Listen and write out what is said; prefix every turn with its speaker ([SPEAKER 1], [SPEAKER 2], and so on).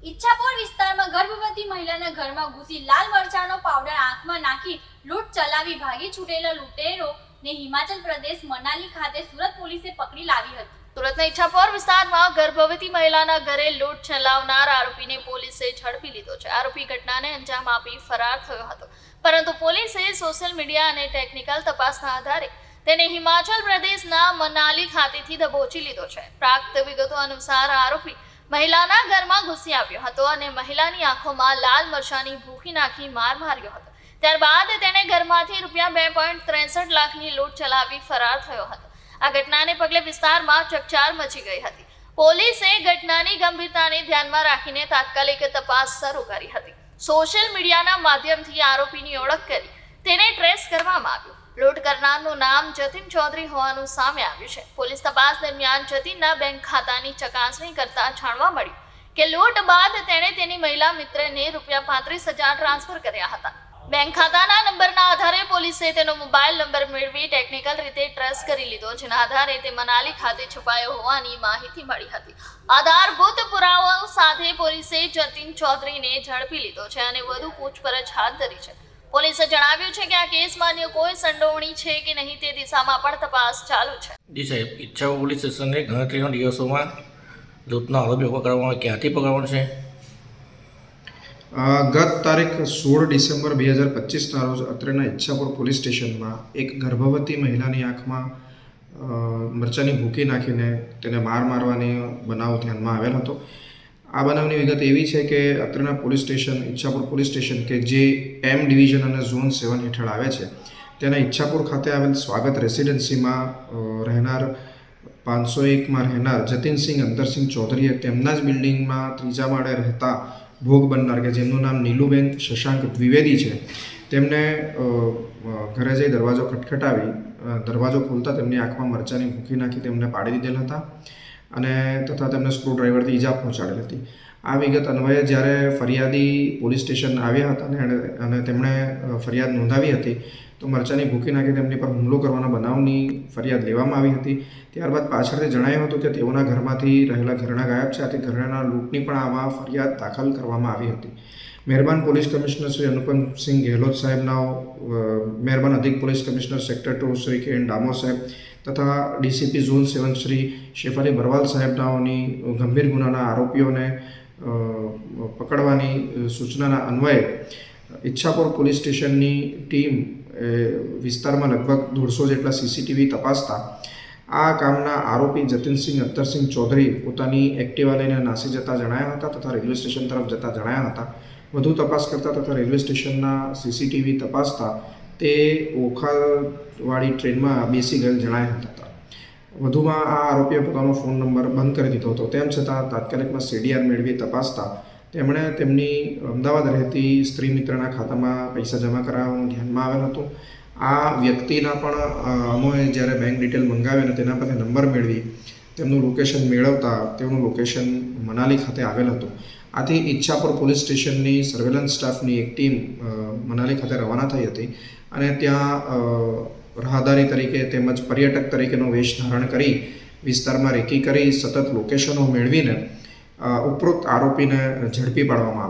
[SPEAKER 1] ઈચ્છાપોર વિસ્તારમાં ગર્ભવતી મહિલાના ઘરમાં ઘૂસી લાલ મરચાંનો પાવડર આંખમાં નાખી લૂંટ ચલાવી ભાગી છૂટેલા લૂંટેરોને હિમાચલ પ્રદેશ મનાલી ખાતે સુરત પોલીસે પકડી લાવી હતી। સુરતના ઈચ્છાપોર વિસ્તારમાં ગર્ભવતી મહિલાના ઘરે લૂંટ ચલાવનાર આરોપીને પોલીસે ઝડપી લીધો છે। આરોપી ઘટનાને અંજામ આપી ફરાર થયો હતો, પરંતુ પોલીસે સોશિયલ મીડિયા અને ટેકનિકલ તપાસના આધારે તેને હિમાચલ પ્રદેશના મનાલી ખાતેથી દબોચી લીધો છે। પ્રાપ્ત વિગતો અનુસાર આરોપી મહિલાના ઘરમાં ઘૂસી આવ્યો હતો અને મહિલાની આંખોમાં લાલ મરચાંની ભૂકી નાખી માર માર્યો હતો। ત્યારબાદ તેણે ઘરમાંથી ₹2.63 લાખની લૂંટ ચલાવી ફરાર થયો હતો। આ ઘટનાને પગલે વિસ્તારમાં ચકચાર મચી ગઈ હતી। પોલીસે ઘટનાની ગંભીરતાને ધ્યાનમાં રાખીને તાત્કાલિક તપાસ શરૂ કરી હતી। સોશિયલ મીડિયાના માધ્યમથી આરોપીની ઓળખ કરી તેને ટ્રેસ કરવામાં આવ્યો। લૂંટ કરનારનું નામ જતીન ચૌધરી હોવાનું સામે આવ્યું છે। પોલીસ તપાસ દરમિયાન જતીનના બેંક ખાતાની ચકાસણી કરતા જાણવા મળ્યું કે લૂંટ બાદ તેણે તેની મહિલા મિત્રને ₹35,000 ટ્રાન્સફર કર્યા હતા। બેંક ખાતાના નંબરના આધારે પોલીસે તેનો મોબાઈલ નંબર મેળવી ટેકનિકલ રીતે ટ્રેસ કરી લીધો, જેના આધારે તે મનાલી ખાતે છુપાયો હોવાની માહિતી મળી હતી। આધારભૂત પુરાવાઓ સાથે પોલીસે જતીન ચૌધરીને ઝડપી લીધો છે અને વધુ પૂછપરછ હાથ ધરી છે। પોલીસે જણાવ્યું છે કે આ કેસમાં અન્ય કોઈ સંડોવણી છે કે નહીં તે દિશામાં પણ તપાસ ચાલુ છે।
[SPEAKER 2] જી સાહેબ, ઈચ્છાપોર પોલીસ સ્ટેશનને ગણતરીના દિવસોમાં લૂંટના આરોપીઓ પકડવામાં ક્યાંથી પકડવાનું છે?
[SPEAKER 3] ગત તારીખ 16 ડિસેમ્બર 2025ના રોજ અત્રેના ઈચ્છાપુર પોલીસ સ્ટેશનમાં એક ગર્ભવતી મહિલાની આંખમાં મરચાંની ભૂકી નાખીને તેને મારવાની બનાવ ધ્યાનમાં આવેલ હતો। આ બનાવની વિગત એવી છે કે અત્રેના police station Ichchhapur police station કે જે એમ ડિવિઝન અને ઝોન 7 હેઠળ આવે છે, તેના ઈચ્છાપુર ખાતે આવેલ સ્વાગત રેસિડેન્સીમાં રહેનાર 501માં રહેનાર જતીનસિંહ અંતરસિંહ ચૌધરીએ તેમના જ બિલ્ડિંગમાં 3જા માળે રહેતા ભોગ બનનાર કે જેમનું નામ નીલુબેન શશાંક દ્વિવેદી છે, તેમને ઘરે જઈ દરવાજો ખટખટાવી દરવાજો ખોલતા તેમની આંખમાં મરચાંની ભૂકી નાખી તેમને પાડી દીધેલ હતા અને તથા તેમને સ્ક્રૂડ્રાઈવરથી ઈજા પહોંચાડેલ હતી। આ વિગત અન્વયે જ્યારે ફરિયાદી પોલીસ સ્ટેશન આવ્યા હતા અને તેમણે ફરિયાદ નોંધાવી હતી તો મરચાંની ભૂકી નાખી તેમની પર હુમલો કરવાના બનાવની ફરિયાદ લેવામાં આવી હતી। ત્યારબાદ પાછળથી જણાવ્યું હતું કે તેઓના ઘરમાંથી રહેલા ઘરેણાં ગાયબ છે, આથી ઘરેણાં લૂંટની પણ આમાં ફરિયાદ દાખલ કરવામાં આવી હતી। મહેરબાન પોલીસ કમિશનર શ્રી અનુપમસિંહ ગેહલોત સાહેબના મહેરબાન અધિક પોલીસ કમિશનર સેક્ટર 2 શ્રી કે એન ડામોર સાહેબ તથા ડીસીપી ઝોન 7 શ્રી શેફાલી બરવાલ સાહેબનાઓની ગંભીર ગુનાના આરોપીઓને પકડવાની સૂચનાના અન્વયે ઈચ્છાપોર પોલીસ સ્ટેશનની ટીમ વિસ્તારમાં લગભગ 150 જેટલા સીસીટીવી તપાસતા આ કામના આરોપી જતીનસિંહ અંતરસિંહ ચૌધરી પોતાની એક્ટિવા લઈને નાસી જતા જણાયા હતા તથા રેલવે સ્ટેશન તરફ જતા જણાયા હતા। વધુ તપાસ કરતા તથા રેલવે સ્ટેશનના સીસીટીવી તપાસતા તે ઓખાવાળી ટ્રેનમાં બેસી ગયેલ જણાયા હતા। વધુમાં આ આરોપીએ પોતાનો ફોન નંબર બંધ કરી દીધો હતો, તેમ છતાં તાત્કાલિકમાં સીડીઆર મેળવી તપાસતા તેમણે તેમની અમદાવાદ રહેતી સ્ત્રી મિત્રના ખાતામાં પૈસા જમા કરાવવાનું ધ્યાનમાં આવેલ હતું। આ વ્યક્તિના પણ અમોએ જ્યારે બેંક ડિટેલ મંગાવી અને તેના પરથી નંબર મેળવી તેમનું લોકેશન મેળવતા તેઓનું લોકેશન મનાલી ખાતે આવેલ હતું। આથી ઈચ્છાપુર પોલીસ સ્ટેશનની સર્વેલન્સ સ્ટાફની એક ટીમ મનાલી ખાતે રવાના થઈ હતી અને ત્યાં રાહદારી તરીકે તેમજ પર્યટક તરીકેનો વેશ ધારણ કરી વિસ્તારમાં રેકી કરી સતત લોકેશનો મેળવીને ઉપરોક્ત આરોપીને ઝડપી પાડવામાં